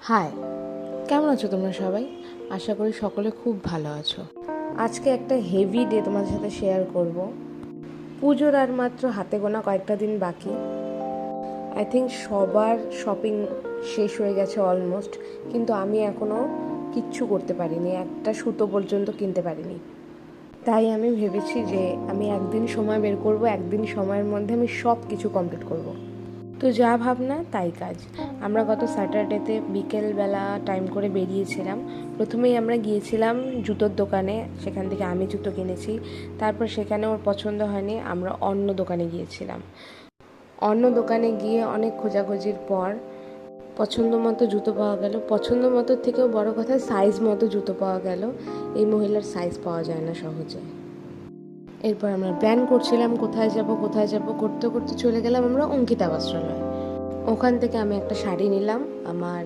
High, কেমন আছো তোমরা সবাই? আশা করি সকলে খুব ভালো আছো। আজকে একটা হেভি ডে তোমাদের সাথে শেয়ার করব। পুজোর আর মাত্র হাতে গোনা কয়েকটা দিন বাকি। আই থিঙ্ক সবার শপিং শেষ হয়ে গেছে অলমোস্ট, কিন্তু আমি এখনও কিচ্ছু করতে পারিনি, একটা সুতো পর্যন্ত কিনতে পারিনি। তাই আমি ভেবেছি যে আমি একদিন সময় বের করব, একদিন সময়ের মধ্যে আমি সব কিছু কমপ্লিট করব। তো যা ভাবনা তাই কাজ। আমরা গত স্যাটারডেতে বিকেলবেলা টাইম করে বেরিয়েছিলাম। প্রথমেই আমরা গিয়েছিলাম জুতোর দোকানে, সেখান থেকে আমি জুতো কিনেছি। তারপর সেখানে ওর পছন্দ হয়নি, আমরা অন্য দোকানে গিয়েছিলাম। অন্য দোকানে গিয়ে অনেক খোঁজাখুঁজির পর পছন্দ মতো জুতো পাওয়া গেল। পছন্দ মতো থেকেও বড় কথা, সাইজ মতো জুতো পাওয়া গেল। এই মহিলার সাইজ পাওয়া যায় না সহজে। এরপর আমরা প্ল্যান করছিলাম কোথায় যাব করতে করতে চলে গেলাম আমরা অঙ্কিতা বস্ত্রালয়। ওখান থেকে আমি একটা শাড়ি নিলাম আমার